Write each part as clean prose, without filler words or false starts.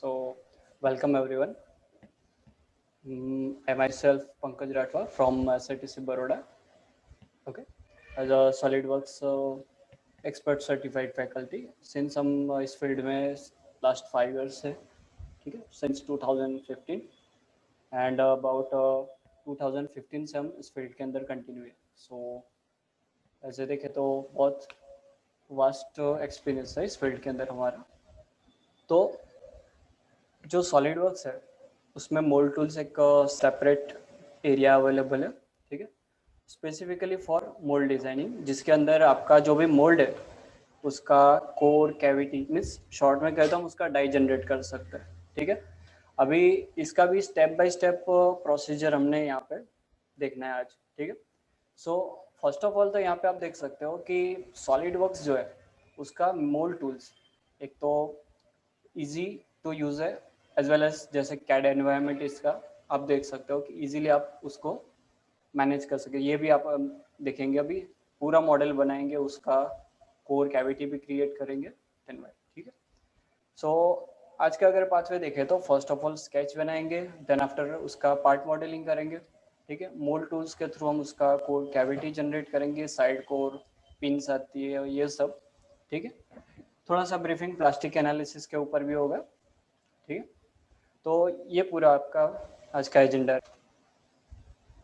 So, welcome everyone. I myself Pankaj Ratwa from SITC Baroda. Okay, as a SolidWorks expert certified faculty since हम इस field में last 5 years से ठीक है since 2015 and about 2015 से हम इस फील्ड के अंदर कंटिन्यू है. सो ऐसे देखें तो बहुत वास्ट एक्सपीरियंस है इस फील्ड के अंदर हमारा. तो जो सॉलिडवर्क्स है उसमें मोल्ड टूल्स एक सेपरेट एरिया अवेलेबल है. ठीक है, स्पेसिफिकली फॉर मोल्ड डिजाइनिंग, जिसके अंदर आपका जो भी मोल्ड है उसका कोर कैविटी मीन्स शॉर्ट में कहता हूँ उसका डाई जनरेट कर सकते हैं. ठीक है, अभी इसका भी स्टेप बाय स्टेप प्रोसीजर हमने यहाँ पे देखना है आज. ठीक है, सो फर्स्ट ऑफ ऑल तो यहाँ पे आप देख सकते हो कि सॉलिडवर्क्स जो है उसका मोल्ड टूल्स एक तो इजी टू यूज़ है एज वेल एज जैसे कैड एनवायरनमेंट इसका आप देख सकते हो कि इजीली आप उसको मैनेज कर सके. ये भी आप देखेंगे, अभी पूरा मॉडल बनाएंगे, उसका कोर कैविटी भी क्रिएट करेंगे. ठीक है, सो आज का अगर पाथवे देखें तो फर्स्ट ऑफ ऑल स्केच बनाएंगे, देन आफ्टर उसका पार्ट मॉडलिंग करेंगे. ठीक है, मोल्ड टूल्स के थ्रू हम उसका कोर कैविटी जनरेट करेंगे, साइड कोर पिन्स आती है ये सब. ठीक है, थोड़ा सा ब्रीफिंग प्लास्टिक एनालिसिस के ऊपर भी होगा. ठीक है, तो ये पूरा आपका आज का एजेंडा है.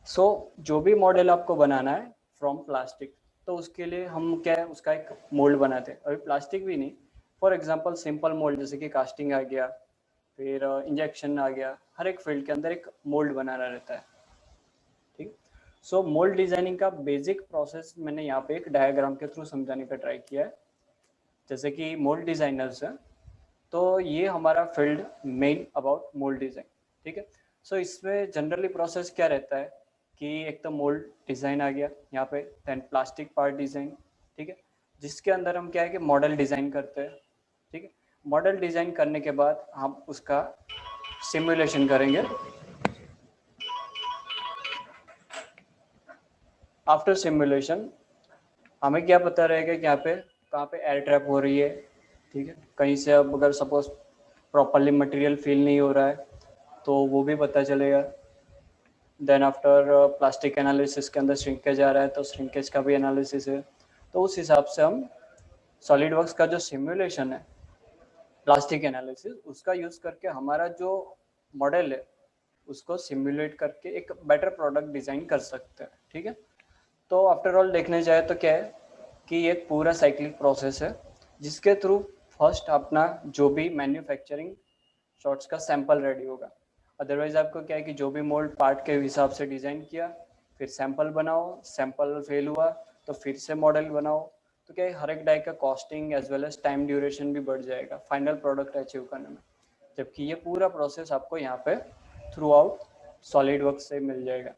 सो जो भी मॉडल आपको बनाना है फ्रॉम प्लास्टिक, तो उसके लिए हम क्या है उसका एक मोल्ड बनाते हैं. अभी प्लास्टिक भी नहीं, फॉर एग्जांपल सिंपल मोल्ड जैसे कि कास्टिंग आ गया, फिर इंजेक्शन आ गया, हर एक फील्ड के अंदर एक मोल्ड बनाना रहता है. ठीक, सो मोल्ड डिजाइनिंग का बेसिक प्रोसेस मैंने यहाँ पे एक डायग्राम के थ्रू समझाने का ट्राई किया है. जैसे कि मोल्ड डिजाइनर्स है तो ये हमारा field main about mould design. ठीक है, सो इसमें जनरली प्रोसेस क्या रहता है कि एक तो मोल्ड डिज़ाइन आ गया यहाँ पे, देन प्लास्टिक पार्ट डिज़ाइन. ठीक है, जिसके अंदर हम क्या है कि मॉडल डिज़ाइन करते हैं. ठीक है, मॉडल डिज़ाइन करने के बाद हम उसका सिमुलेशन करेंगे. आफ्टर सिमुलेशन हमें क्या पता रहेगा कि यहाँ पे कहाँ पे एयर ट्रैप हो रही है. ठीक है, कहीं से अब अगर सपोज प्रॉपरली मटेरियल फील नहीं हो रहा है तो वो भी पता चलेगा. देन आफ्टर प्लास्टिक एनालिसिस के अंदर श्रिंकेज आ रहा है तो श्रिंकेज का भी एनालिसिस है. तो उस हिसाब से हम सॉलिडवर्क्स का जो सिमुलेशन है प्लास्टिक एनालिसिस उसका यूज़ करके हमारा जो मॉडल है उसको सिमुलेट करके एक बेटर प्रोडक्ट डिज़ाइन कर सकते हैं. ठीक है, तो आफ्टर ऑल देखने जाए तो क्या है कि ये एक पूरा साइक्लिक प्रोसेस है जिसके थ्रू फर्स्ट अपना जो भी मैन्युफैक्चरिंग शॉट्स का सैंपल रेडी होगा. अदरवाइज आपको क्या है कि जो भी मोल्ड पार्ट के हिसाब से डिज़ाइन किया, फिर सैंपल बनाओ, सैंपल फेल हुआ तो फिर से मॉडल बनाओ, तो क्या है हर एक डाई का costing as well as time duration भी बढ़ जाएगा फाइनल प्रोडक्ट अचीव करने में. जबकि ये पूरा प्रोसेस आपको यहाँ पे थ्रू आउट सॉलिडवर्क्स से मिल जाएगा.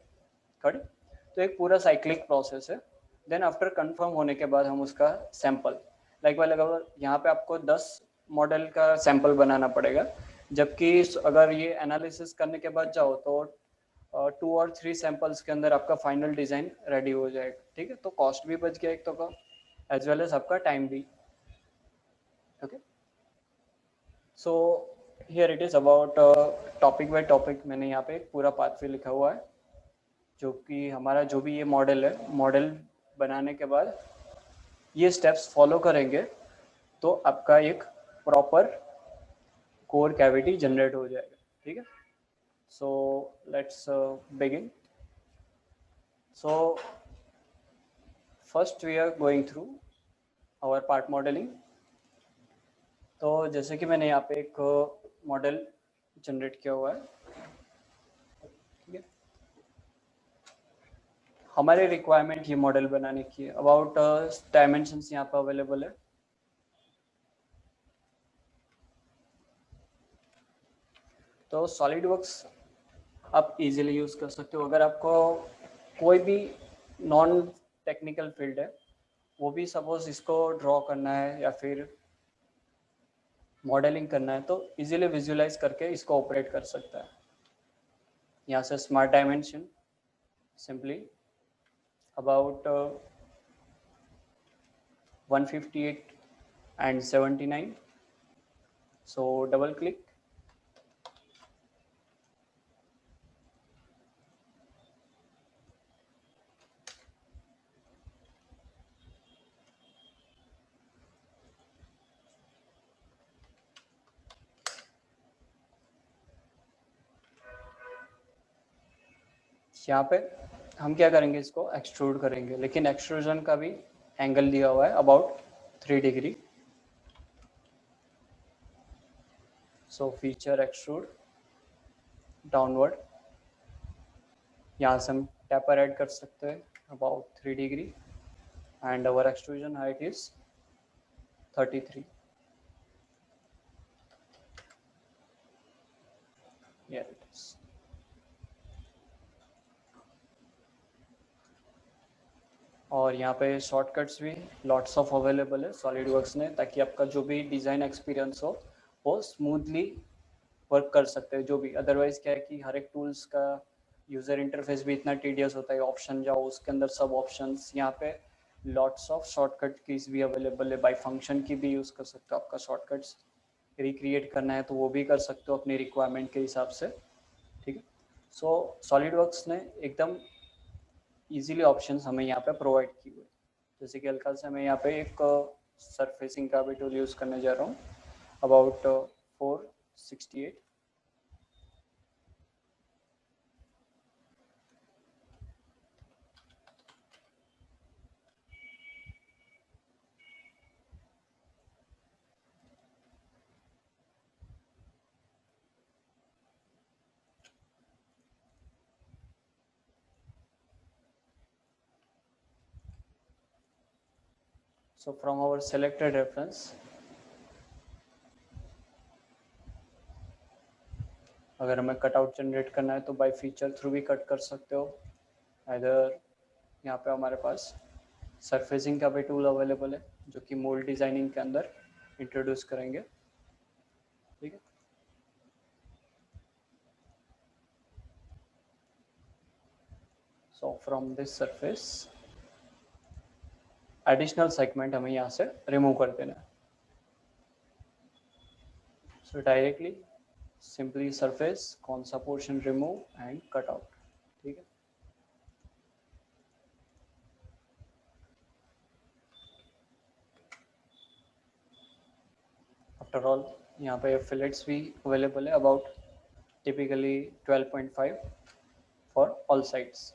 करेक्ट, तो एक पूरा साइक्लिक प्रोसेस है. देन आफ्टर कंफर्म होने के बाद हम उसका सैंपल लाइक वाइल अगर यहाँ पे आपको 10 मॉडल का सैंपल बनाना पड़ेगा, जबकि अगर ये एनालिसिस करने के बाद जाओ तो 2 और 3 सैंपल्स के अंदर आपका फाइनल डिज़ाइन रेडी हो जाएगा. ठीक है, तो कॉस्ट भी बच गया एक तो का, एज वेल एज आपका टाइम भी. Okay, so here it is about topic by topic मैंने यहाँ पे एक पूरा पाथवे लिखा हुआ है, जो कि हमारा जो भी ये मॉडल है, मॉडल बनाने के बाद ये स्टेप्स फॉलो करेंगे तो आपका एक प्रॉपर कोर कैविटी जनरेट हो जाएगा. ठीक है, so let's begin. So first we are going through our part modelling. तो जैसे कि मैंने यहाँ पे एक मॉडल जनरेट किया हुआ है. ठीक है, हमारे रिक्वायरमेंट ये मॉडल बनाने की है. अबाउट डायमेंशंस यहाँ पर अवेलेबल है. तो सॉलिडवर्क्स आप इजीली यूज़ कर सकते हो. अगर आपको कोई भी नॉन टेक्निकल फील्ड है, वो भी सपोज इसको ड्रॉ करना है या फिर मॉडलिंग करना है तो इजीली विजुलाइज करके इसको ऑपरेट कर सकता है. यहाँ से smart dimension simply about 158 and 79. So double click यहाँ पे हम क्या करेंगे, इसको एक्सट्रूड करेंगे, लेकिन एक्सट्रूजन का भी एंगल दिया हुआ है about 3 degree. So feature extrude downward, यहाँ से हम टैपर ऐड कर सकते हैं about 3 degree and our extrusion height is 33. Here it is. और यहाँ पे शॉर्टकट्स भी लॉट्स ऑफ अवेलेबल है सॉलिड वर्क्स ने, ताकि आपका जो भी डिज़ाइन एक्सपीरियंस हो वो स्मूथली वर्क कर सकते हैं. जो भी अदरवाइज क्या है कि हर एक टूल्स का यूज़र इंटरफेस भी इतना टीडियस होता है. ऑप्शन जाओ उसके अंदर सब ऑप्शंस, यहाँ पे लॉट्स ऑफ शॉर्टकट कीज भी अवेलेबल है. बाय फंक्शन की भी यूज़ कर सकते हो. आपका शॉर्टकट्स रिक्रिएट करना है तो वो भी कर सकते हो अपनी रिक्वायरमेंट के हिसाब से. ठीक है. सो सॉलिड वर्क्स ने एकदम इजीली ऑप्शंस हमें यहाँ पे प्रोवाइड की हुई. जैसे कि हल्का से मैं यहाँ पे एक सरफेसिंग का भी टूल यूज़ करने जा रहा हूँ about 468. So from our selected reference, अगर हमें कटआउट जनरेट करना है तो बाय फीचर थ्रू भी कट कर सकते हो. इधर यहाँ पे हमारे पास सरफेसिंग का भी टूल अवेलेबल है जो कि मोल्ड डिजाइनिंग के अंदर इंट्रोड्यूस करेंगे. ठीक है. So from this surface additional segment हमें यहाँ से रिमूव कर देना है. सो डायरेक्टली सिंपली सरफेस कौन सा portion remove and cut out. ठीक है. आफ्टर ऑल यहाँ पे फिलेट्स भी अवेलेबल है about typically 12.5 for all sides.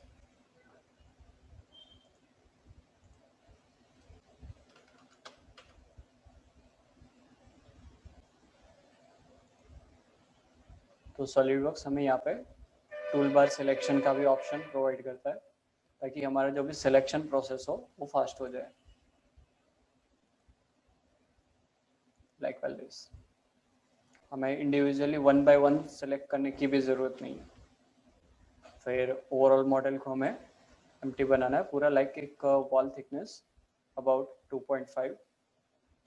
तो सॉलिडवर्क्स हमें यहाँ पे टूल बार सिलेक्शन का भी ऑप्शन प्रोवाइड करता है ताकि हमारा जो भी सिलेक्शन प्रोसेस हो वो फास्ट हो जाए. लाइक वेल दिस, हमें इंडिविजुअली 1 बाय 1 सेलेक्ट करने की भी ज़रूरत नहीं है. फिर ओवरऑल मॉडल को हमें एम्प्टी बनाना है पूरा, लाइक एक wall thickness about 2.5.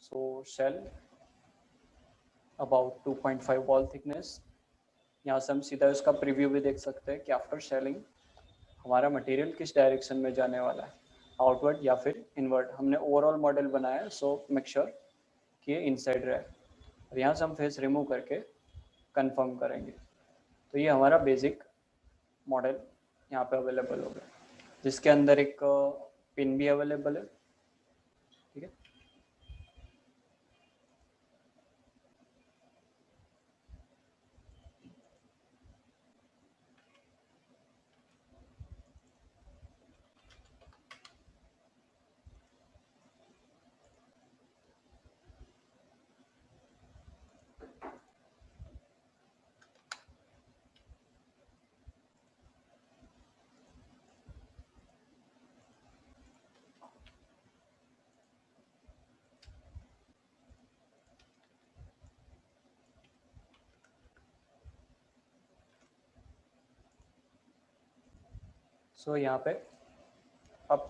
So shell about 2.5 wall thickness. यहाँ से हम सीधा उसका प्रीव्यू भी देख सकते हैं कि आफ्टर शेलिंग हमारा मटेरियल किस डायरेक्शन में जाने वाला है, आउटवर्ड या फिर इनवर्ड. हमने ओवरऑल मॉडल बनाया है सो मेक श्योर कि ये इनसाइड रहे. और यहाँ से हम फेस रिमूव करके कंफर्म करेंगे. तो ये हमारा बेसिक मॉडल यहाँ पे अवेलेबल होगा जिसके अंदर एक पिन भी अवेलेबल है. ठीक है. सो यहाँ पे आप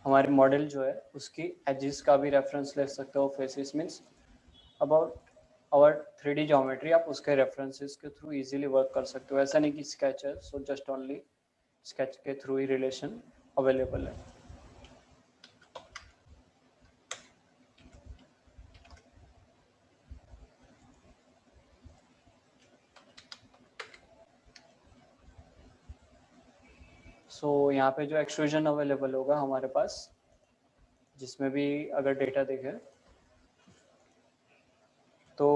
हमारे मॉडल जो है उसकी एजेस का भी रेफरेंस ले सकते हो. फेसिस मीन्स अबाउट और 3D ज्योमेट्री आप उसके रेफरेंसेस के थ्रू इजीली वर्क कर सकते हो. ऐसा नहीं कि स्केच है सो जस्ट ओनली स्केच के थ्रू ही रिलेशन अवेलेबल है. सो यहाँ पे जो एक्सट्रूजन अवेलेबल होगा हमारे पास, जिसमें भी अगर डेटा देखें तो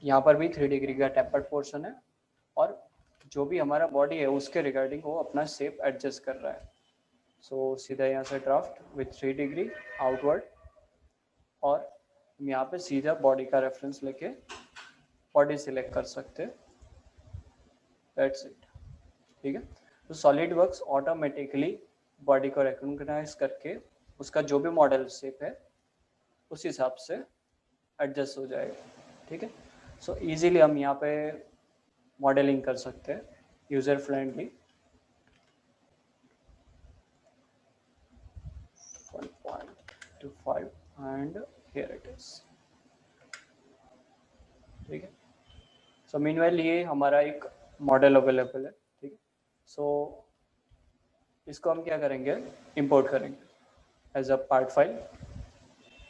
यहाँ पर भी 3 डिग्री का टेपर्ड पोर्शन है और जो भी हमारा बॉडी है उसके रिगार्डिंग वो अपना शेप एडजस्ट कर रहा है। सो सीधा यहाँ से ड्राफ्ट विथ 3 डिग्री आउटवर्ड, और हम यहाँ पे सीधा बॉडी का रेफरेंस लेके बॉडी सिलेक्ट कर सकते हैं। That's it. ठीक है, तो सॉलिड वर्क्स ऑटोमेटिकली बॉडी को रिकॉग्नाइज करके उसका जो भी मॉडल शेप है उस हिसाब से एडजस्ट हो जाएगा। ठीक है, सो इजीली हम यहाँ पे मॉडलिंग कर सकते हैं user friendly. 1.25 and here it is. ठीक है, सो मीनवाइल ये हमारा एक मॉडल अवेलेबल है। ठीक है, सो इसको हम क्या करेंगे, इंपोर्ट करेंगे एज अ पार्ट फाइल।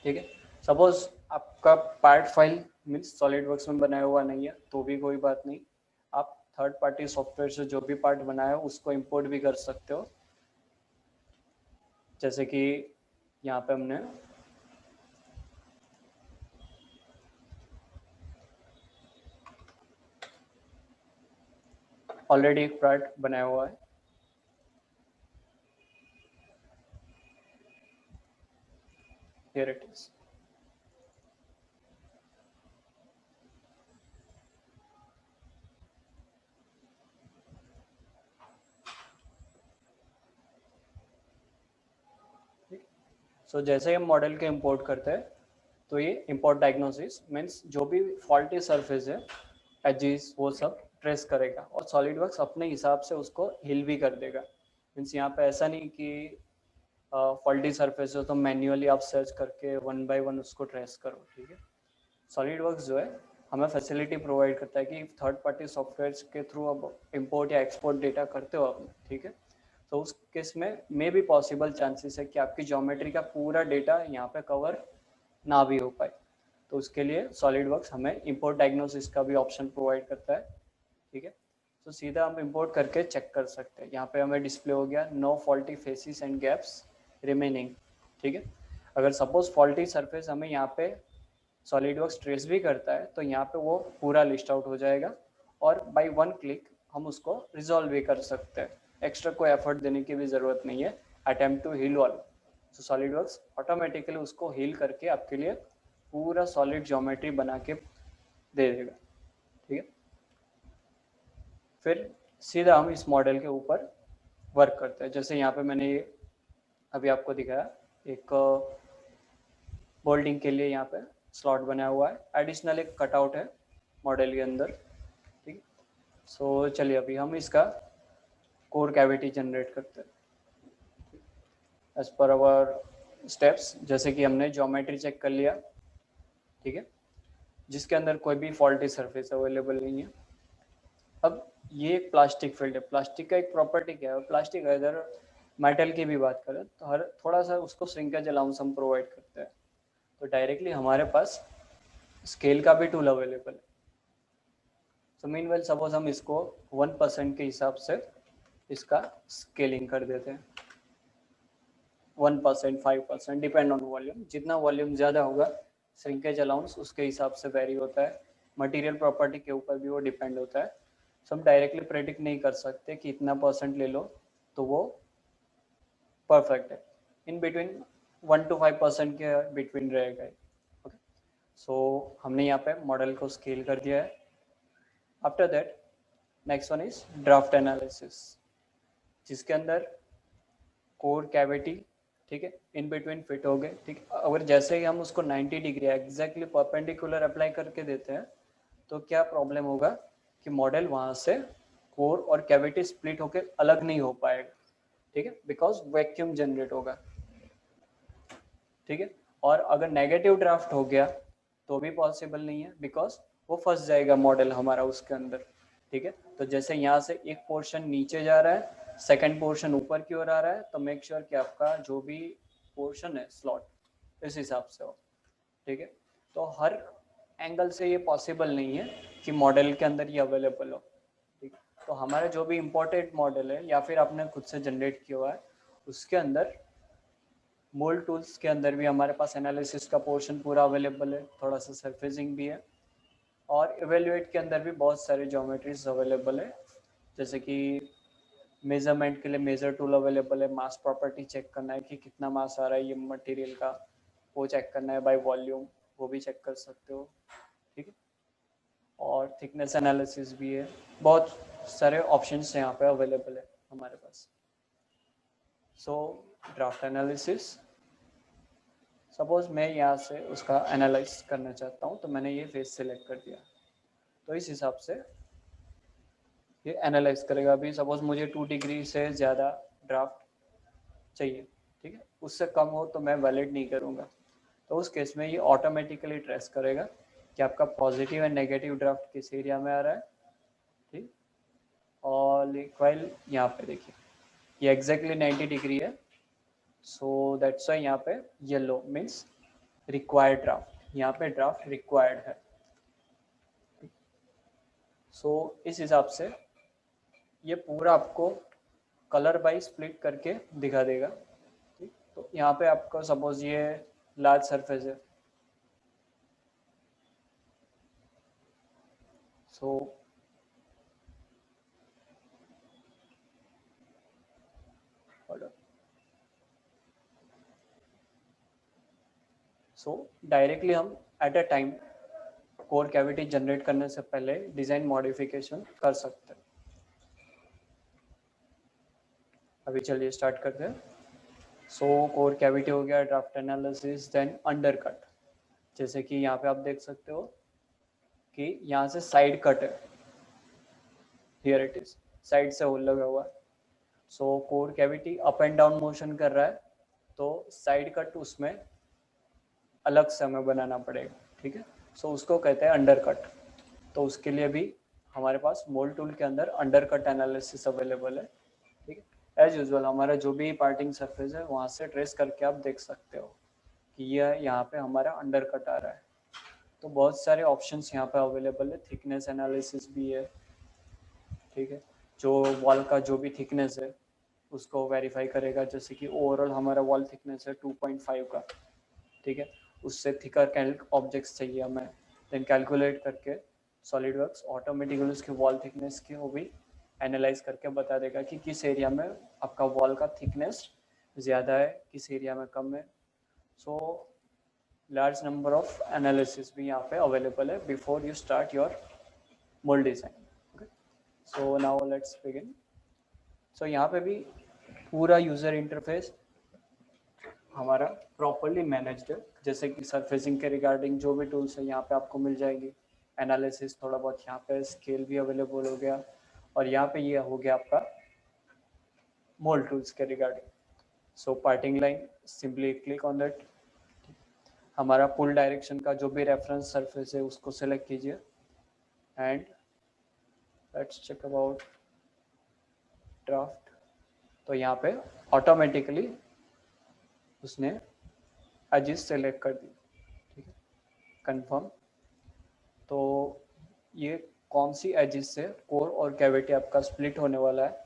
ठीक है, सपोज आपका part file means solid works में बनाया हुआ नहीं है तो भी कोई बात नहीं, आप थर्ड पार्टी सॉफ्टवेयर से जो भी पार्ट बनाया हो उसको इंपोर्ट भी कर सकते हो। जैसे कि यहाँ पे हमने ऑलरेडी एक पार्ट बनाया हुआ है। Here it is. सो जैसे ही हम मॉडल के इंपोर्ट करते हैं तो ये इंपोर्ट डायग्नोसिस मीन्स जो भी फॉल्टी सरफेस है एजिस वो सब ट्रेस करेगा और सॉलिड वर्क्स अपने हिसाब से उसको हिल भी कर देगा। मीन्स यहाँ पे ऐसा नहीं कि फॉल्टी सरफेस है तो मैन्युअली आप सर्च करके 1 बाय 1 उसको ट्रेस करो। ठीक है, सॉलिड वर्क्स जो है हमें फैसिलिटी प्रोवाइड करता है कि थर्ड पार्टी सॉफ्टवेयर के थ्रू अब इंपोर्ट या एक्सपोर्ट डेटा करते हो आपने। ठीक है, तो उस केस में मे भी पॉसिबल चांसेस है कि आपकी ज्योमेट्री का पूरा डेटा यहाँ पे कवर ना भी हो पाए, तो उसके लिए सॉलिड वर्क्स हमें इंपोर्ट डायग्नोसिस का भी ऑप्शन प्रोवाइड करता है। ठीक है, तो सीधा हम इंपोर्ट करके चेक कर सकते हैं। यहाँ पे हमें डिस्प्ले हो गया no faulty faces and gaps remaining. ठीक है, अगर सपोज फॉल्टी सरफेस हमें यहाँ पे सॉलिड वर्क्स ट्रेस भी करता है तो यहाँ पे वो पूरा लिस्ट आउट हो जाएगा और बाय 1 क्लिक हम उसको रिजॉल्व भी कर सकते हैं। एक्स्ट्रा कोई एफर्ट देने की भी ज़रूरत नहीं है। Attempt to heal all, so SolidWorks automatically उसको हील करके आपके लिए पूरा सॉलिड ज्योमेट्री बना के दे देगा। ठीक है, फिर सीधा हम इस मॉडल के ऊपर वर्क करते हैं। जैसे यहाँ पे मैंने अभी आपको दिखाया एक बोल्डिंग के लिए यहाँ पे स्लॉट बनाया हुआ है, एडिशनल एक कटआउट है मॉडल के अंदर। ठीक है, सो चलिए अभी हम इसका कोर कैविटी जनरेट करते हैं एज पर आवर स्टेप्स। जैसे कि हमने ज्योमेट्री चेक कर लिया, ठीक है, जिसके अंदर कोई भी फॉल्टी सरफेस अवेलेबल नहीं है। अब ये एक प्लास्टिक फील्ड है। प्लास्टिक का एक प्रॉपर्टी क्या है, प्लास्टिक अगर मेटल की भी बात करें तो हर थोड़ा सा उसको श्रिंकेज अलाउंस हम प्रोवाइड करते हैं, तो डायरेक्टली हमारे पास स्केल का भी टूल अवेलेबल है। सो मीनवाइल सपोज हम इसको 1% के हिसाब से इसका स्केलिंग कर देते हैं। 1%, 5%, डिपेंड ऑन वॉल्यूम। जितना वॉल्यूम ज़्यादा होगा श्रिंकेज अलाउंस उसके हिसाब से वेरी होता है। मटेरियल प्रॉपर्टी के ऊपर भी वो डिपेंड होता है। सो हम डायरेक्टली प्रेडिक्ट नहीं कर सकते कि इतना % ले लो तो वो परफेक्ट है। इन बिटवीन 1 to 5% के बिटवीन रहेगा। ओके, सो हमने यहाँ पे मॉडल को स्केल कर दिया है। After that next one is draft analysis, जिसके अंदर कोर कैविटी, ठीक है, इन बिटवीन फिट हो गए। ठीक है, अगर जैसे ही हम उसको 90 डिग्री एग्जैक्टली परपेंडिकुलर अप्लाई करके देते हैं तो क्या प्रॉब्लम होगा कि मॉडल वहाँ से कोर और कैविटी स्प्लिट होकर अलग नहीं हो पाएगा। ठीक है, बिकॉज वैक्यूम जनरेट होगा। ठीक है, और अगर नेगेटिव ड्राफ्ट हो गया तो भी पॉसिबल नहीं है बिकॉज वो फंस जाएगा मॉडल हमारा उसके अंदर। ठीक है, तो जैसे यहाँ से एक पोर्शन नीचे जा रहा है, सेकंड पोर्शन ऊपर की ओर आ रहा है, तो मेक श्योर कि आपका जो भी पोर्शन है स्लॉट इस हिसाब से हो। ठीक है, तो हर एंगल से ये पॉसिबल नहीं है कि मॉडल के अंदर ये अवेलेबल हो। ठीक, तो हमारे जो भी इम्पोर्टेंट मॉडल है या फिर आपने खुद से जनरेट किया हुआ है उसके अंदर मोल्ड टूल्स के अंदर भी हमारे पास एनालिसिस का पोर्शन पूरा अवेलेबल है, थोड़ा सा सरफेसिंग भी है, और इवेल्युएट के अंदर भी बहुत सारे ज्योमेट्रीज अवेलेबल है जैसे कि मेजरमेंट के लिए मेजर टूल अवेलेबल है, मास प्रॉपर्टी चेक करना है कि कितना मास आ रहा है ये मटेरियल का, वो चेक करना है बाय वॉल्यूम, वो भी चेक कर सकते हो, ठीक है। और थिकनेस एनालिसिस भी है, बहुत सारे ऑप्शंस यहाँ पे अवेलेबल है हमारे पास। सो ड्राफ्ट एनालिसिस, सपोज मैं यहाँ से उसका एनालाइज करना चाहता हूँ, तो मैंने ये फेज सेलेक्ट कर दिया, तो इस हिसाब से ये एनालाइज करेगा। अभी सपोज मुझे 2 डिग्री से ज़्यादा ड्राफ्ट चाहिए, ठीक है, उससे कम हो तो मैं वैलिड नहीं करूँगा। तो उस केस में ये ऑटोमेटिकली ट्रेस करेगा कि आपका पॉजिटिव एंड नेगेटिव ड्राफ्ट किस एरिया में आ रहा है, ठीक। और लिक्वाइल यहाँ पे देखिए ये एग्जैक्टली 90 डिग्री है, सो दैट्स वाई यहाँ पे येलो मीन्स रिक्वायर्ड ड्राफ्ट, यहाँ पे ड्राफ्ट रिक्वायर्ड है। सो इस हिसाब से ये पूरा आपको कलर बाई स्प्लिट करके दिखा देगा, ठीक। तो यहाँ पे आपको सपोज ये लार्ज सरफेस है, सो डायरेक्टली हम at a time core cavity generate करने से पहले डिज़ाइन मॉडिफिकेशन कर सकते हैं। अभी चलिए स्टार्ट करते हैं। सो कोर कैविटी हो गया, draft analysis, then undercut. जैसे कि यहाँ पे आप देख सकते हो कि यहाँ से साइड कट है, हियर इट इज, साइड से होल लगा हुआ है। So core cavity up and down motion कर रहा है, तो साइड कट उसमें अलग से हमें बनाना पड़ेगा, ठीक है। सो उसको कहते हैं अंडर कट। तो उसके लिए भी हमारे पास मोल्ड टूल के अंदर अंडर कट एनालिसिस अवेलेबल है, ठीक है। एज यूजुअल हमारा जो भी पार्टिंग सरफेस है वहाँ से ट्रेस करके आप देख सकते हो कि यह यहाँ पे हमारा अंडर कट आ रहा है। तो बहुत सारे ऑप्शंस यहाँ पे अवेलेबल है, थिकनेस एनालिसिस भी है, ठीक है। जो वॉल का जो भी थिकनेस है उसको वेरीफाई करेगा, जैसे कि ओवरऑल हमारा वॉल थिकनेस है 2.5 का, ठीक है, उससे थिकर कैल्क ऑब्जेक्ट्स चाहिए हमें, देन कैलकुलेट करके सॉलिड वर्क्स ऑटोमेटिकली उसके वॉल थिकनेस की वो भी एनालाइज करके बता देगा कि किस एरिया में आपका वॉल का थिकनेस ज़्यादा है, किस एरिया में कम है। So large number of analysis भी यहाँ पे अवेलेबल है before you start your mould design, okay. So now let's begin. So यहाँ पे भी पूरा यूज़र इंटरफेस हमारा प्रॉपरली मैनेज्ड है, जैसे कि सरफेसिंग के रिगार्डिंग जो भी टूल्स है यहाँ पे आपको मिल जाएगी, एनालिसिस थोड़ा बहुत यहाँ पे, स्केल भी अवेलेबल हो गया, और यहाँ पे ये हो गया आपका मोल्ड टूल्स के regarding. So parting line, simply click on that. हमारा पुल डायरेक्शन का जो भी रेफरेंस सरफेस है उसको सेलेक्ट कीजिए, and let's check about draft. तो यहाँ पे ऑटोमेटिकली उसने एजिस सेलेक्ट कर दी, ठीक है, कंफर्म। तो ये कौन सी एजिस से कोर और कैविटी आपका स्प्लिट होने वाला है,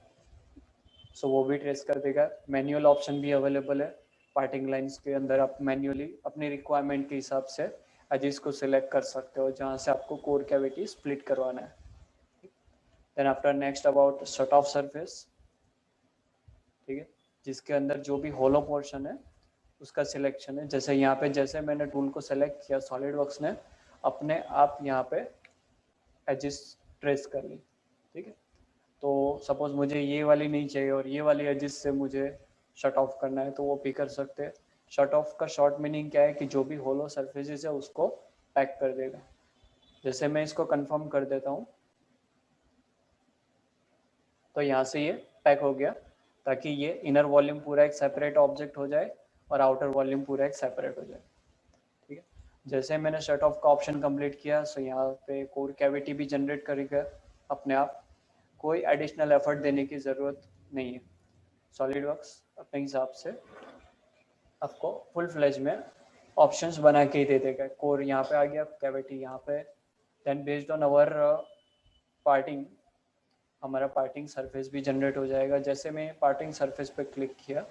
सो वो भी ट्रेस कर देगा। मैनुअल ऑप्शन भी अवेलेबल है, पार्टिंग लाइंस के अंदर आप मैन्युअली अपनी रिक्वायरमेंट के हिसाब से एजिस को सिलेक्ट कर सकते हो जहाँ से आपको कोर कैविटी स्प्लिट करवाना है। Then after next about shut off surface, ठीक है, जिसके अंदर जो भी होलो पोर्शन है उसका सिलेक्शन है। जैसे यहाँ पे जैसे मैंने टूल को सेलेक्ट किया, सॉलिड वर्क्स ने अपने आप यहाँ पे एजिस ट्रेस कर ली, ठीक है। तो सपोज मुझे ये वाली नहीं चाहिए और ये वाली एजिस से मुझे शट ऑफ करना है, तो वो भी कर सकते हैं। शट ऑफ का शॉर्ट मीनिंग क्या है कि जो भी होलो सरफेसेस है उसको पैक कर देगा। जैसे मैं इसको कंफर्म कर देता हूँ, तो यहाँ से ये पैक हो गया, ताकि ये इनर वॉल्यूम पूरा एक सेपरेट ऑब्जेक्ट हो जाए और आउटर वॉल्यूम पूरा एक सेपरेट हो जाए, ठीक है। जैसे मैंने शट ऑफ का ऑप्शन कंप्लीट किया, सो यहाँ पे कोर कैविटी भी जनरेट करेगा अपने आप, कोई एडिशनल एफर्ट देने की ज़रूरत नहीं है। सॉलिड वर्क्स अपने हिसाब से आपको फुल फ्लेज में ऑप्शंस बना के ही दे देगा। कोर यहाँ पे आ गया, कैविटी यहाँ पे, then based on our parting हमारा पार्टिंग सरफेस भी जनरेट हो जाएगा। जैसे मैं पार्टिंग सरफेस पे क्लिक किया,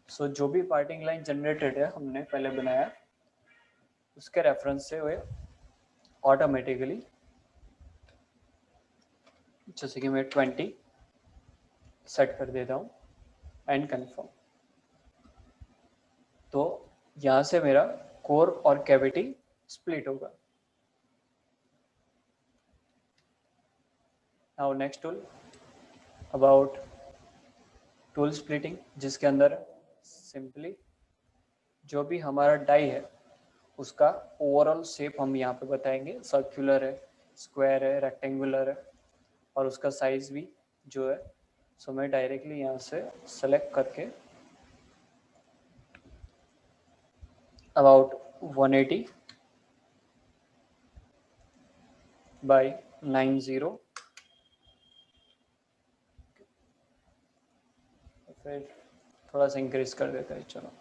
सो जो भी पार्टिंग लाइन जनरेटेड है हमने पहले बनाया उसके रेफरेंस से वे ऑटोमेटिकली जैसे कि मैं 20 सेट कर देता हूँ एंड कंफर्म। तो यहाँ से मेरा कोर और कैविटी स्प्लिट होगा। Now next tool about tool splitting, जिसके अंदर सिंपली जो भी हमारा डाई है उसका ओवरऑल शेप हम यहाँ पे बताएंगे। सर्कुलर है, स्क्वायर है, रेक्टेंगुलर है, और उसका साइज भी जो है। सो मैं डायरेक्टली यहाँ से सेलेक्ट करके अबाउट 180 बाई 90, फिर थोड़ा सा इंक्रीज कर देता है। चलो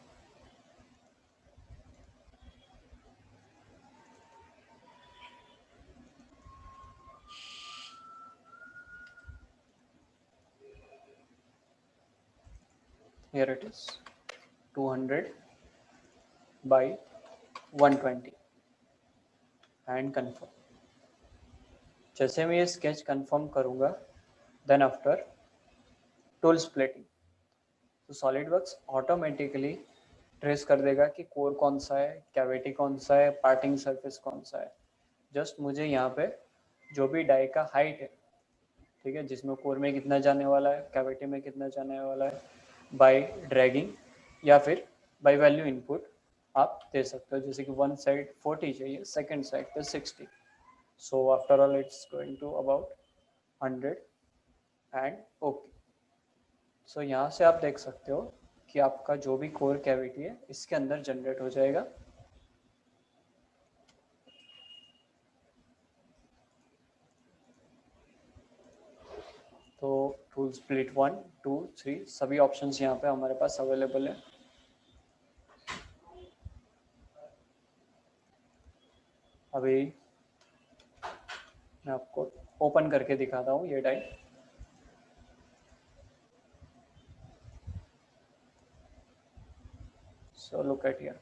here it is 200 by 120 and confirm. जैसे मैं ये स्केच कंफर्म करूँगा, देन आफ्टर टूल स्प्लिटिंग, तो सॉलिडवर्क्स ऑटोमेटिकली ट्रेस कर देगा कि कोर कौन सा है, कैविटी कौन सा है, पार्टिंग सरफेस कौन सा है। जस्ट मुझे यहाँ पे जो भी डाई का हाइट है, ठीक है, जिसमें कोर में कितना जाने वाला है, कैविटी में कितना जाने वाला है, बाय ड्रैगिंग या फिर बाय वैल्यू इनपुट आप दे सकते हो। जैसे कि वन साइड 40 चाहिए, सेकंड साइड पे 60, so after all it's going to about 100 and okay. So यहाँ से आप देख सकते हो कि आपका जो भी कोर कैविटी है इसके अंदर जनरेट हो जाएगा। तो टूल स्प्लिट 1, 2, 3 सभी ऑप्शंस यहाँ पे हमारे पास अवेलेबल है। अभी मैं आपको ओपन करके दिखाता हूँ ये die. So look at here,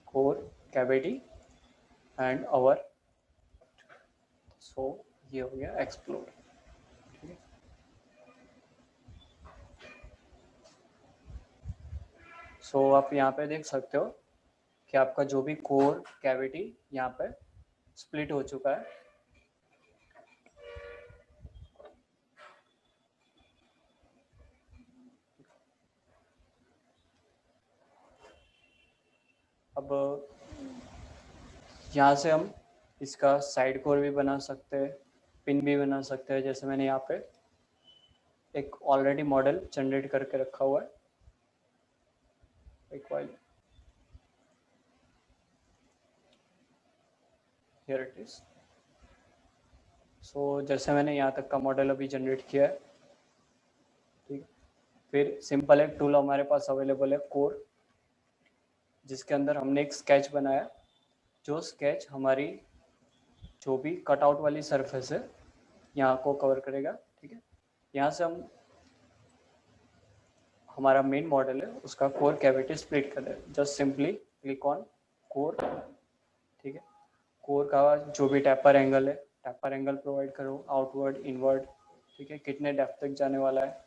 core cavity and our, so ये हो गया एक्सप्लोर। ठीक है, सो आप यहाँ पे देख सकते हो कि आपका जो भी कोर कैविटी यहाँ पे स्प्लिट हो चुका है। अब यहाँ से हम इसका साइड कोर भी बना सकते हैं, पिन भी बना सकते हैं। जैसे मैंने यहाँ पे एक ऑलरेडी मॉडल जनरेट करके रखा हुआ है, एक वाइल, हियर इट इज। सो जैसे मैंने यहाँ तक का मॉडल अभी जनरेट किया है, ठीक। फिर सिंपल एक टूल हमारे पास अवेलेबल है कोर, जिसके अंदर हमने एक स्केच बनाया, जो स्केच हमारी जो भी कटआउट वाली सरफेस है यहाँ को कवर करेगा। ठीक है, यहाँ से हम हमारा मेन मॉडल है उसका कोर कैविटी स्प्लिट कर दें। Just simply click on core. ठीक है, कोर का जो भी टैपर एंगल है, टैपर एंगल प्रोवाइड करो, आउटवर्ड, इनवर्ड, ठीक है, कितने डेप्थ तक जाने वाला है।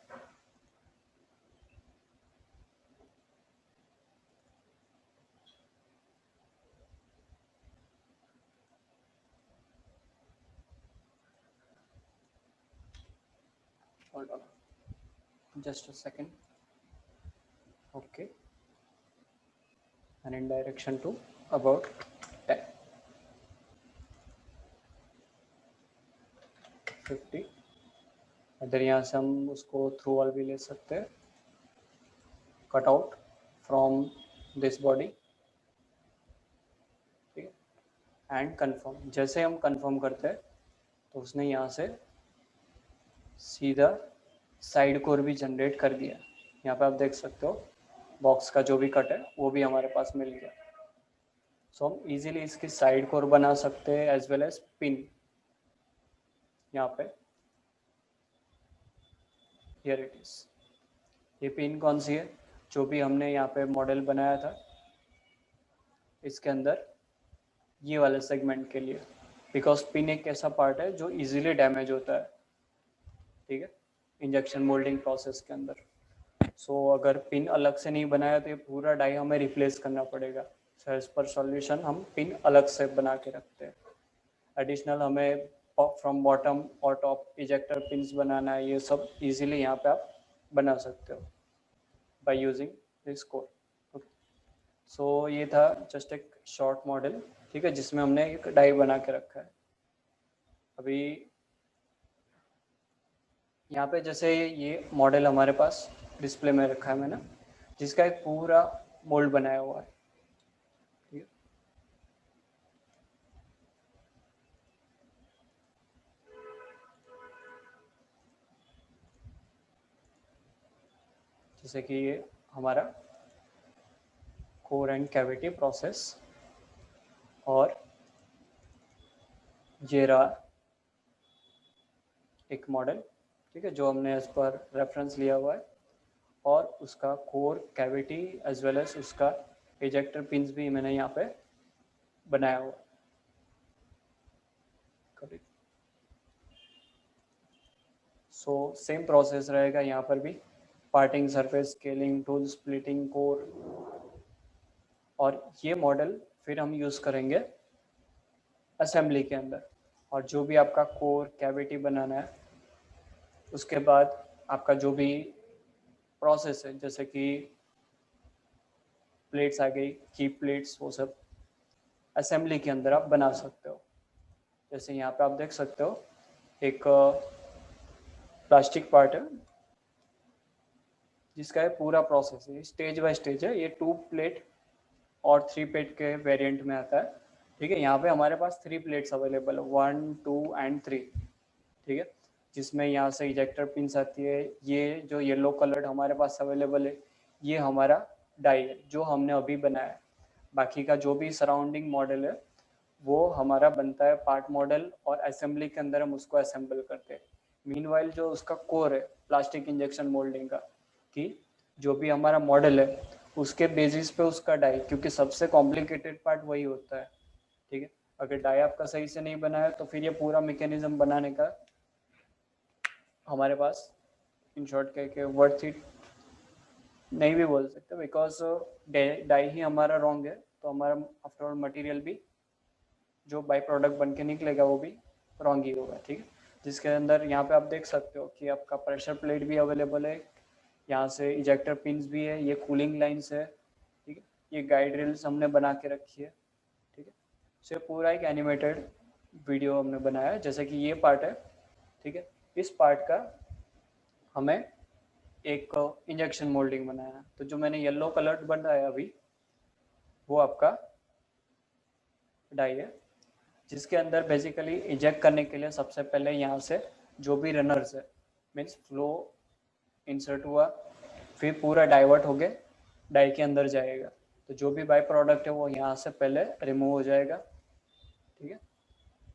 Hold on, just a second. Okay, and in direction to about 10, 50। अगर यहाँ से हम उसको थ्रू वॉल भी ले सकते हैं, cut out from this body. ठीक है, एंड कंफर्म। जैसे हम कंफर्म करते हैं तो उसने यहाँ से सीधा साइड कोर भी जनरेट कर दिया। यहाँ पे आप देख सकते हो बॉक्स का जो भी कट है वो भी हमारे पास मिल गया। सो हम इजीली इसकी साइड कोर बना सकते हैं एज वेल एज पिन। यहाँ पे हियर इट इज, ये पिन कौन सी है, जो भी हमने यहाँ पे मॉडल बनाया था इसके अंदर ये वाले सेगमेंट के लिए। बिकॉज पिन एक ऐसा पार्ट है जो इजीली डैमेज होता है, ठीक है, इंजेक्शन मोल्डिंग प्रोसेस के अंदर। सो अगर पिन अलग से नहीं बनाया तो ये पूरा डाई हमें रिप्लेस करना पड़ेगा। सो एज पर सॉल्यूशन हम पिन अलग से बना के रखते हैं। एडिशनल हमें फ्रॉम बॉटम और टॉप इजेक्टर पिंस बनाना है, ये सब इजीली यहाँ पे आप बना सकते हो by using this code. Okay, so ये था जस्ट एक शॉर्ट मॉडल, ठीक है, जिसमें हमने एक डाई बना के रखा है। अभी यहाँ पे जैसे ये मॉडल हमारे पास डिस्प्ले में रखा है मैंने, जिसका एक पूरा मोल्ड बनाया हुआ है, ठीक है। जैसे कि ये हमारा कोर एंड कैविटी प्रोसेस, और ये रहा एक मॉडल, ठीक है, जो हमने इस पर रेफरेंस लिया हुआ है, और उसका core cavity as well as उसका इजेक्टर पिंस भी मैंने यहाँ पे बनाया हुआ है। सो सेम प्रोसेस रहेगा यहाँ पर भी, parting surface, scaling tool, splitting core, और ये मॉडल फिर हम यूज़ करेंगे असेंबली के अंदर। और जो भी आपका कोर कैविटी बनाना है, उसके बाद आपका जो भी प्रोसेस है, जैसे कि प्लेट्स आ गई, की प्लेट्स, वो सब असेंबली के अंदर आप बना सकते हो। जैसे यहाँ पे आप देख सकते हो एक प्लास्टिक पार्ट है, जिसका है पूरा प्रोसेस है, स्टेज बाय स्टेज है। ये 2 प्लेट और 3 प्लेट के वेरिएंट में आता है, ठीक है। यहाँ पे हमारे पास 3 प्लेट्स अवेलेबल है, 1, 2 एंड 3, ठीक है, जिसमें यहाँ से इजेक्टर पिंस आती है। ये जो येलो कलर्ड हमारे पास अवेलेबल है, ये हमारा डाई है जो हमने अभी बनाया है। बाकी का जो भी सराउंडिंग मॉडल है वो हमारा बनता है पार्ट मॉडल, और असेंबली के अंदर हम उसको असेंबल करते हैं। मीनवाइल जो उसका कोर है प्लास्टिक इंजेक्शन मोल्डिंग का, कि जो भी हमारा मॉडल है उसके बेसिस पे उसका डाई, क्योंकि सबसे कॉम्प्लिकेटेड पार्ट वही होता है, ठीक है। अगर डाई आपका सही से नहीं बना है तो फिर ये पूरा मैकेनिज्म बनाने का हमारे पास इन शॉर्ट कह के वर्थ इट नहीं भी बोल सकते, बिकॉज डाई ही हमारा रॉन्ग है तो हमारा आफ्टर ऑल मटेरियल भी जो बाई प्रोडक्ट बन के निकलेगा वो भी रॉन्ग ही होगा, ठीक है। जिसके अंदर यहाँ पे आप देख सकते हो कि आपका प्रेशर प्लेट भी अवेलेबल है, यहाँ से इजेक्टर पिंस भी है, ये कूलिंग लाइन्स है, ठीक है, ये गाइड रेल्स हमने बना के रखी है, ठीक है। सो पूरा एक एनिमेटेड वीडियो हमने बनाया है। जैसे कि ये पार्ट है, ठीक है, इस पार्ट का हमें एक इंजेक्शन मोल्डिंग बनाया है। तो जो मैंने येलो कलर बनाया अभी, वो आपका डाई है, जिसके अंदर बेसिकली इजेक्ट करने के लिए सबसे पहले यहाँ से जो भी रनर्स है, मीन्स फ्लो इंसर्ट हुआ, फिर पूरा डाइवर्ट हो गया, डाई के अंदर जाएगा। तो जो भी बाई प्रोडक्ट है वो यहाँ से पहले रिमूव हो जाएगा, ठीक है।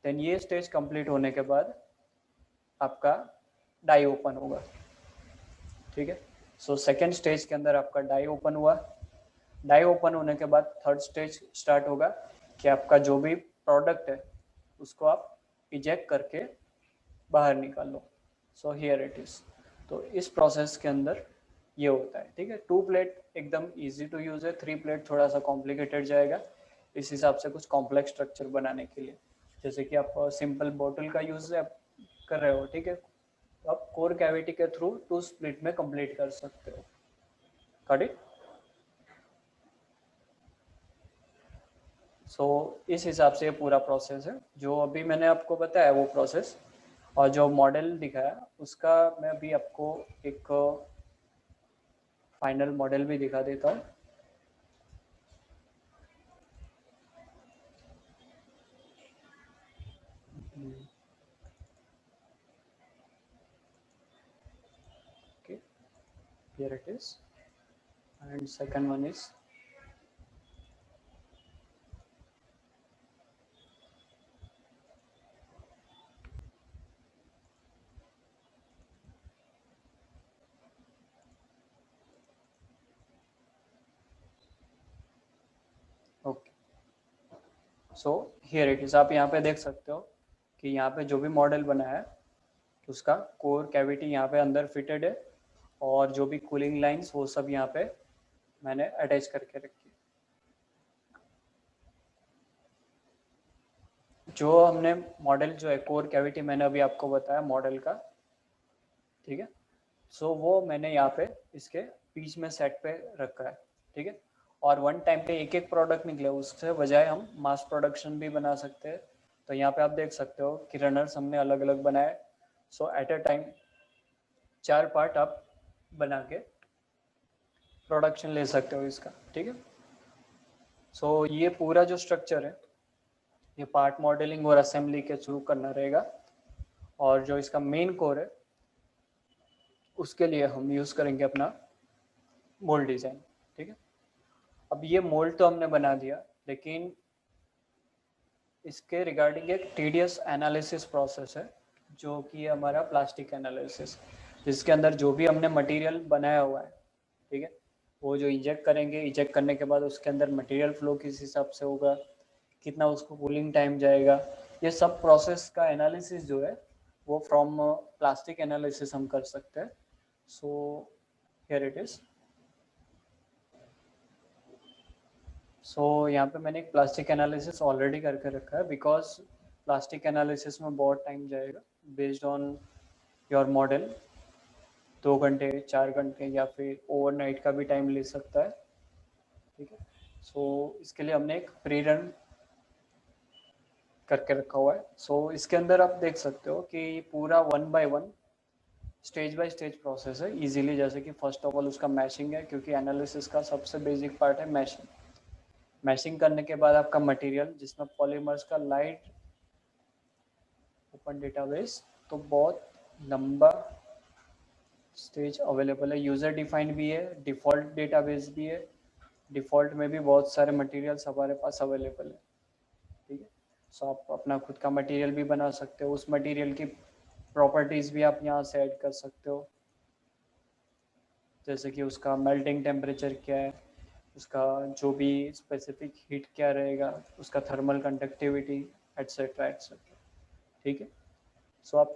देन ये स्टेज कंप्लीट होने के बाद आपका डाई ओपन होगा, ठीक है। सो सेकेंड स्टेज के अंदर आपका डाई ओपन हुआ। डाई ओपन होने के बाद थर्ड स्टेज स्टार्ट होगा कि आपका जो भी प्रोडक्ट है उसको आप इजेक्ट करके बाहर निकाल लो। So here it is. तो इस प्रोसेस के अंदर ये होता है, ठीक है। 2 प्लेट एकदम इजी टू यूज है, 3 प्लेट थोड़ा सा कॉम्प्लिकेटेड जाएगा इस हिसाब से कुछ कॉम्प्लेक्स स्ट्रक्चर बनाने के लिए। जैसे कि आप सिंपल बॉटल का यूज कर रहे हो, ठीक है, तो आप कोर कैविटी के थ्रू 2 स्प्लिट में कंप्लीट कर सकते हो। Got it. सो इस हिसाब से ये पूरा प्रोसेस है जो अभी मैंने आपको बताया वो प्रोसेस। और जो मॉडल दिखाया उसका मैं अभी आपको एक फाइनल मॉडल भी दिखा देता हूँ। Okay, here it is, and second one is okay. So here it is, आप यहाँ पे देख सकते हो कि यहाँ पे जो भी मॉडल बना है उसका कोर कैविटी यहाँ पे अंदर फिटेड है, और जो भी कूलिंग लाइंस वो सब यहाँ पे मैंने अटैच करके रखी है। जो हमने मॉडल जो है कोर कैविटी मैंने अभी आपको बताया मॉडल का, ठीक है। सो वो मैंने यहाँ पे इसके बीच में सेट पे रखा है, ठीक है। और वन टाइम पे एक एक प्रोडक्ट निकले, उससे बजाय हम मास प्रोडक्शन भी बना सकते हैं। तो यहाँ पे आप देख सकते हो कि रनर्स हमने अलग अलग बनाए। सो एट अ टाइम 4 पार्ट आप बना के प्रोडक्शन ले सकते हो इसका, ठीक है। सो ये पूरा जो स्ट्रक्चर है ये पार्ट मॉडलिंग और असेंबली के थ्रू करना रहेगा, और जो इसका मेन कोर है उसके लिए हम यूज़ करेंगे अपना मोल्ड डिज़ाइन, ठीक है। अब ये मोल्ड तो हमने बना दिया, लेकिन इसके रिगार्डिंग एक टीडियस एनालिसिस प्रोसेस है जो कि हमारा प्लास्टिक एनालिसिस, जिसके अंदर जो भी हमने मटेरियल बनाया हुआ है, ठीक है, वो जो इंजेक्ट करेंगे, इंजेक्ट करने के बाद उसके अंदर मटेरियल फ्लो किस हिसाब से होगा, कितना उसको कूलिंग टाइम जाएगा, ये सब प्रोसेस का एनालिसिस जो है वो फ्रॉम प्लास्टिक एनालिसिस हम कर सकते हैं। So here it is. So यहाँ पे मैंने एक प्लास्टिक एनालिसिस ऑलरेडी करके रखा है, बिकॉज प्लास्टिक एनालिसिस में बहुत टाइम जाएगा बेस्ड ऑन योर मॉडल। 2 घंटे 4 घंटे या फिर ओवरनाइट का भी टाइम ले सकता है, ठीक है। सो इसके लिए हमने एक प्री रन करके रखा हुआ है। सो इसके अंदर आप देख सकते हो कि पूरा 1 by 1 stage by stage process है इजीली। जैसे कि फर्स्ट ऑफ ऑल उसका मैशिंग है, क्योंकि एनालिसिस का सबसे बेसिक पार्ट है मैशिंग। मैशिंग करने के बाद आपका मटेरियल, जिसमें पॉलीमर्स का लाइट ओपन डेटाबेस, तो बहुत लंबा स्टेज अवेलेबल है। यूज़र डिफाइंड भी है, डिफ़ॉल्ट डेटाबेस भी है। डिफ़ॉल्ट में भी बहुत सारे मटेरियल्स हमारे पास अवेलेबल है, ठीक है। सो आप अपना खुद का मटेरियल भी बना सकते हो, उस मटेरियल की प्रॉपर्टीज़ भी आप यहाँ से ऐड कर सकते हो, जैसे कि उसका मेल्टिंग टेम्परेचर क्या है, उसका जो भी स्पेसिफिक हीट क्या रहेगा, उसका थर्मल कंडक्टिविटी, एट्सेट्रा एट्सेट्रा, ठीक है। सो आप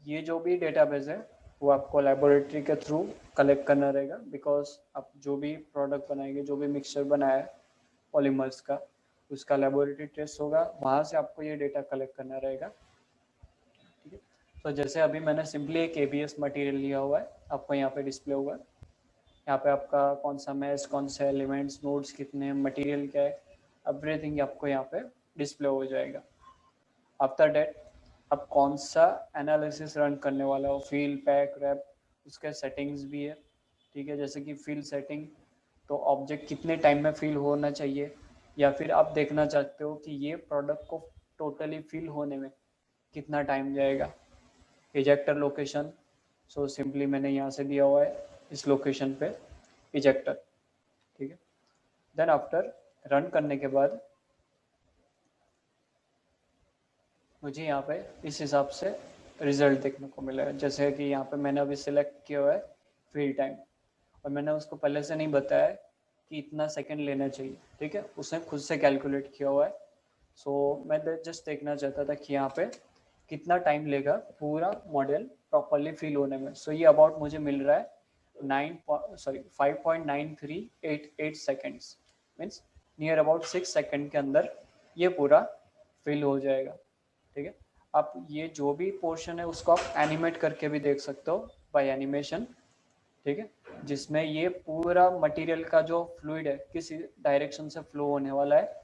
ये जो भी डेटाबेस है वो आपको लेबोरेटरी के थ्रू कलेक्ट करना रहेगा, बिकॉज आप जो भी प्रोडक्ट बनाएंगे, जो भी मिक्सचर बनाया है पॉलीमर्स का, उसका लेबोरेटरी टेस्ट होगा, वहाँ से आपको ये डेटा कलेक्ट करना रहेगा, ठीक है। तो जैसे अभी मैंने सिंपली एक ABS मटेरियल लिया हुआ है, आपको यहाँ पे डिस्प्ले हुआ है। यहाँ पे आपका कौन सा मैश, कौन से एलिमेंट्स, नोड्स कितने हैं, मटेरियल क्या है, एवरीथिंग आपको यहाँ पे डिस्प्ले हो जाएगा। आफ्टर डेट अब कौन सा एनालिसिस रन करने वाला हो, फील, पैक, रैप, उसके सेटिंग्स भी है, ठीक है। जैसे कि फील सेटिंग, तो ऑब्जेक्ट कितने टाइम में फील होना चाहिए, या फिर आप देखना चाहते हो कि ये प्रोडक्ट को टोटली फील होने में कितना टाइम जाएगा। इजेक्टर लोकेशन, सो सिंपली मैंने यहाँ से दिया हुआ है इस लोकेशन पे इजेक्टर, ठीक है। देन आफ्टर रन करने के बाद मुझे यहाँ पे इस हिसाब से रिजल्ट देखने को मिला है। जैसे कि यहाँ पे मैंने अभी सिलेक्ट किया हुआ है फील टाइम, और मैंने उसको पहले से नहीं बताया कि इतना सेकंड लेना चाहिए, ठीक है, उसने खुद से कैलकुलेट किया हुआ है। सो मैं जस्ट देखना चाहता था कि यहाँ पे कितना टाइम लेगा पूरा मॉडल प्रॉपरली फिल होने में। सो ये अबाउट मुझे मिल रहा है 5.9388 seconds, means near about 6 second के अंदर ये पूरा फिल हो जाएगा, ठीक है। आप ये जो भी पोर्शन है उसको आप एनिमेट करके भी देख सकते हो बाय एनिमेशन, ठीक है, जिसमें ये पूरा मटेरियल का जो फ्लूइड है किस डायरेक्शन से फ्लो होने वाला है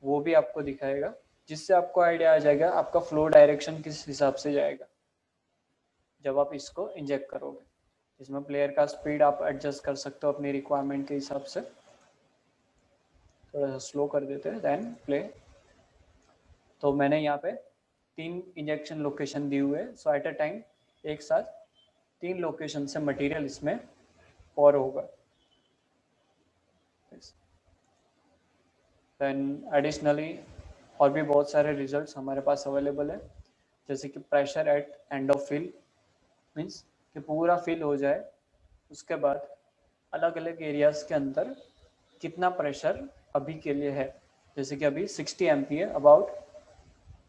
वो भी आपको दिखाएगा, जिससे आपको आइडिया आ जाएगा आपका फ्लो डायरेक्शन किस हिसाब से जाएगा जब आप इसको इंजेक्ट करोगे। इसमें प्लेयर का स्पीड आप एडजस्ट कर सकते हो अपनी रिक्वायरमेंट के हिसाब से। थोड़ा सा स्लो कर देते हैं, देन प्ले। तो मैंने यहाँ पे 3 इंजेक्शन लोकेशन दिए हुए, सो एट अ टाइम एक साथ 3 लोकेशन से मटेरियल इसमें और होगा। देन एडिशनली और भी बहुत सारे रिजल्ट्स हमारे पास अवेलेबल है, जैसे कि pressure at end of fill, means कि पूरा फिल हो जाए उसके बाद अलग अलग एरियाज़ के अंदर कितना प्रेशर अभी के लिए है, जैसे कि अभी 60 MP है अबाउट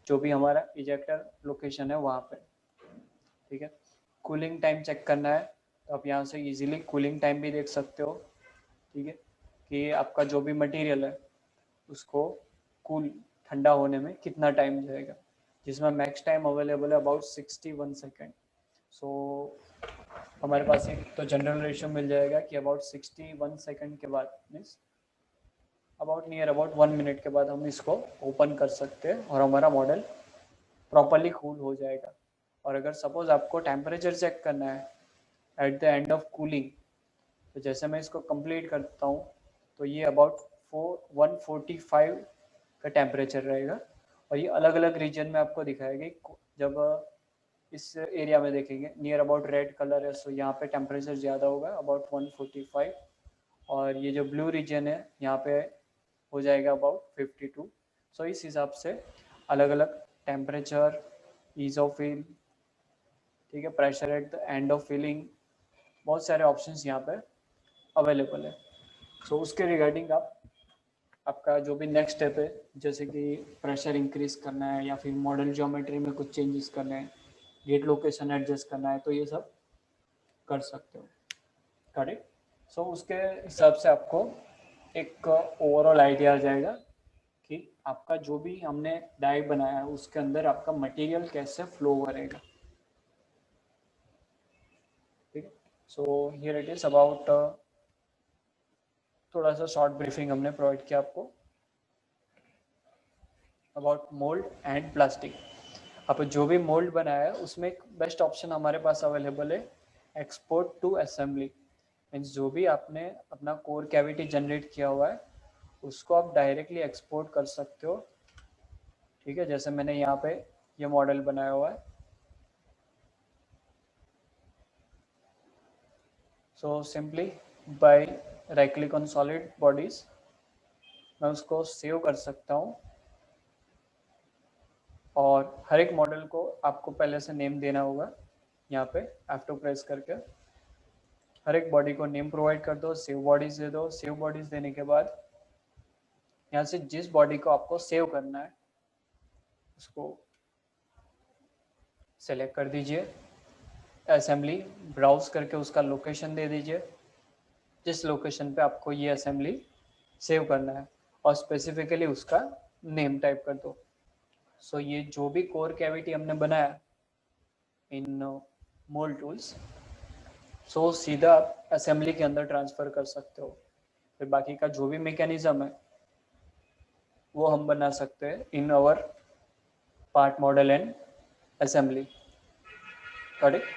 जो भी हमारा इजेक्टर लोकेशन है वहाँ पे, ठीक है। कूलिंग टाइम चेक करना है तो आप यहाँ से इजीली कूलिंग टाइम भी देख सकते हो, ठीक है, कि आपका जो भी मटेरियल है उसको कूल ठंडा होने में कितना टाइम जाएगा, जिसमें मैक्स टाइम अवेलेबल है अबाउट 61 सेकेंड। सो हमारे पास एक तो जनरल रेशियो मिल जाएगा कि अबाउट 61 सेकेंड के बाद means about near about 1 minute के बाद हम इसको ओपन कर सकते हैं और हमारा मॉडल प्रॉपरली कूल हो जाएगा। और अगर सपोज आपको टेम्परेचर चेक करना है eight the end of cooling, तो जैसे मैं इसको कंप्लीट करता हूँ तो ये अबाउट 145 का टेम्परेचर रहेगा। और ये अलग अलग रीजन में आपको दिखाएगी। जब इस एरिया में देखेंगे नियर अबाउट रेड कलर है, सो यहाँ पे टेम्परेचर ज़्यादा होगा अबाउट 145। और ये जो ब्लू रीजन है यहाँ पे हो जाएगा अबाउट 52। सो इस हिसाब से अलग अलग टेम्परेचर, ईज ऑफ फिल, ठीक है, pressure at the end of filling, बहुत सारे ऑप्शंस यहाँ पे अवेलेबल है। सो उसके रिगार्डिंग आपका जो भी नेक्स्ट स्टेप है, जैसे कि प्रेशर इंक्रीज करना है या फिर मॉडल ज्योमेट्री में कुछ चेंजेस करने हैं, गेट लोकेशन एडजस्ट करना है, तो ये सब कर सकते हो, करेक्ट। सो उसके हिसाब से आपको एक ओवरऑल आइडिया आ जाएगा कि आपका जो भी हमने डाई बनाया है उसके अंदर आपका मटेरियल कैसे फ्लो करेगा, ठीक है। सो हियर इट इज अबाउट थोड़ा सा शॉर्ट ब्रीफिंग हमने प्रोवाइड किया आपको अबाउट मोल्ड एंड प्लास्टिक। आप जो भी मोल्ड बनाया है उसमें एक बेस्ट ऑप्शन हमारे पास अवेलेबल है, एक्सपोर्ट टू असेंबली। मीन्स जो भी आपने अपना कोर कैविटी जनरेट किया हुआ है उसको आप डायरेक्टली एक्सपोर्ट कर सकते हो, ठीक है। जैसे मैंने यहाँ पे ये मॉडल बनाया हुआ है, so simply by right click on solid bodies मैं उसको सेव कर सकता हूँ। और हर एक मॉडल को आपको पहले से नेम देना होगा, यहाँ पे F2 प्रेस करके हर एक बॉडी को नेम प्रोवाइड कर दो, सेव बॉडीज दे दो। सेव बॉडीज देने के बाद यहाँ से जिस बॉडी को आपको सेव करना है उसको सेलेक्ट कर दीजिए, असेंबली ब्राउज करके उसका लोकेशन दे दीजिए, जिस लोकेशन पे आपको ये असेंबली सेव करना है, और स्पेसिफिकली उसका नेम टाइप कर दो। सो ये जो भी कोर कैविटी हमने बनाया इन मोल्ड टूल्स, सो सीधा आप असेंबली के अंदर ट्रांसफ़र कर सकते हो। फिर बाकी का जो भी मैकेनिज्म है वो हम बना सकते हैं in our part model and assembly, correct.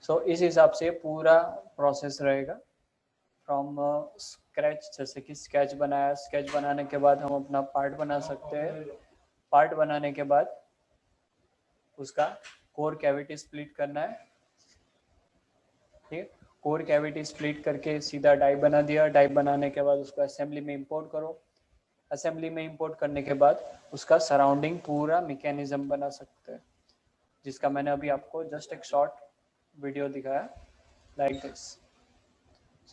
So इस हिसाब से पूरा प्रोसेस रहेगा फ्रॉम स्क्रैच। जैसे कि स्केच बनाया, स्केच बनाने के बाद हम अपना पार्ट बना सकते हैं। पार्ट बनाने के बाद उसका कोर कैविटी स्प्लिट करना है, ठीक। कोर कैविटी स्प्लिट करके सीधा डाई बना दिया। डाई बनाने के बाद उसको असेंबली में इंपोर्ट करो। असेंबली में इंपोर्ट करने के बाद उसका सराउंडिंग पूरा मैकेनिज्म बना सकते हैं, जिसका मैंने अभी आपको जस्ट एक शॉर्ट वीडियो दिखाया लाइक दिस।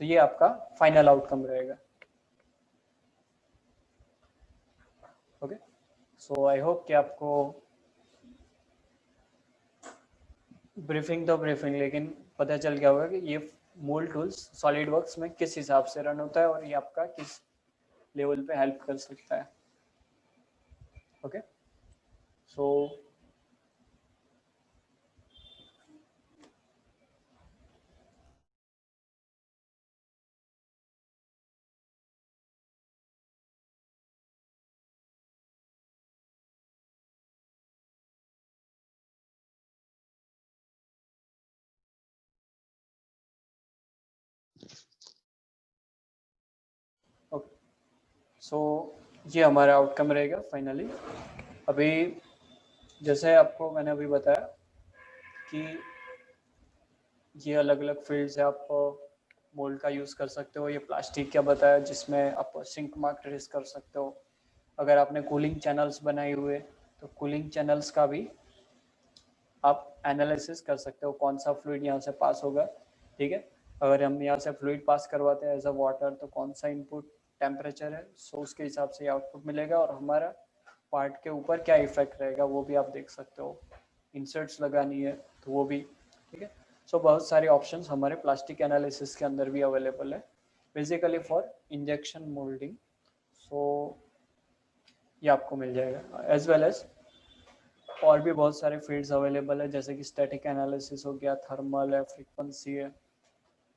तो ये आपका फाइनल आउटकम रहेगा, ओके। सो आई होप कि आपको ब्रीफिंग तो ब्रीफिंग लेकिन पता चल गया होगा कि ये मोल्ड टूल्स सॉलिड वर्क्स में किस हिसाब से रन होता है और ये आपका किस लेवल पे हेल्प कर सकता है, ओके। सो ओके, सो ये हमारा आउटकम रहेगा फाइनली। अभी जैसे आपको मैंने अभी बताया कि ये अलग अलग फील्ड्स है, आप मोल्ड का यूज़ कर सकते हो। ये प्लास्टिक का बताया जिसमें आप सिंक मार्क ट्रेस कर सकते हो। अगर आपने कूलिंग चैनल्स बनाए हुए तो कूलिंग चैनल्स का भी आप एनालिसिस कर सकते हो, कौन सा फ्लूइड यहाँ से पास होगा, ठीक है। अगर हम यहाँ से फ्लूइड पास करवाते हैं एज अ वाटर तो कौन सा इनपुट टेम्परेचर है, सो उसके हिसाब से आउटपुट मिलेगा, और हमारा पार्ट के ऊपर क्या इफेक्ट रहेगा वो भी आप देख सकते हो। इंसर्ट्स लगानी है तो वो भी, ठीक है। सो बहुत सारे ऑप्शंस हमारे प्लास्टिक एनालिसिस के अंदर भी अवेलेबल है, बेसिकली फॉर इंजेक्शन मोल्डिंग। सो ये आपको मिल जाएगा, एज वेल एज और भी बहुत सारे फील्ड्स अवेलेबल है, जैसे कि स्टैटिक एनालिसिस हो गया, थर्मल है, फ्रीक्वेंसी है,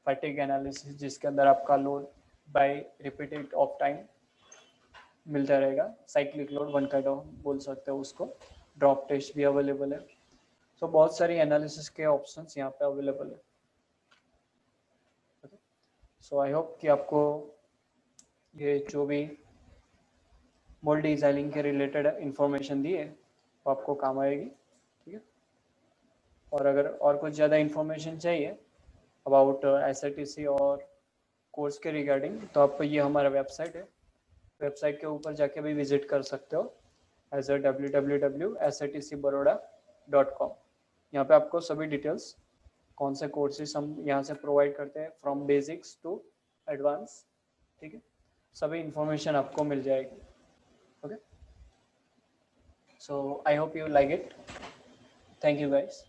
फैटिग एनालिसिस जिसके अंदर आपका load by repeated of time मिलता रहेगा, cyclic load one kind of बोल सकते हो उसको, ड्रॉप टेस्ट भी अवेलेबल है। तो बहुत सारी एनालिसिस के ऑप्शंस यहाँ पे अवेलेबल है। सो आई होप कि आपको ये जो भी मोल्ड डिजाइनिंग के रिलेटेड इंफॉर्मेशन दी है वो आपको काम आएगी, ठीक है। और अगर और कुछ ज़्यादा इंफॉर्मेशन चाहिए अबाउट SITC और कोर्स के रिगार्डिंग, तो आप ये हमारा वेबसाइट है, वेबसाइट के ऊपर जाके भी विजिट कर सकते हो एज www.sitcbaroda.com। यहाँ पे आपको सभी डिटेल्स, कौन से कोर्सेज हम यहाँ से प्रोवाइड करते हैं फ्रॉम बेसिक्स टू एडवांस, ठीक है, सभी इंफॉर्मेशन आपको मिल जाएगी। Okay, so I hope you like it. Thank you guys.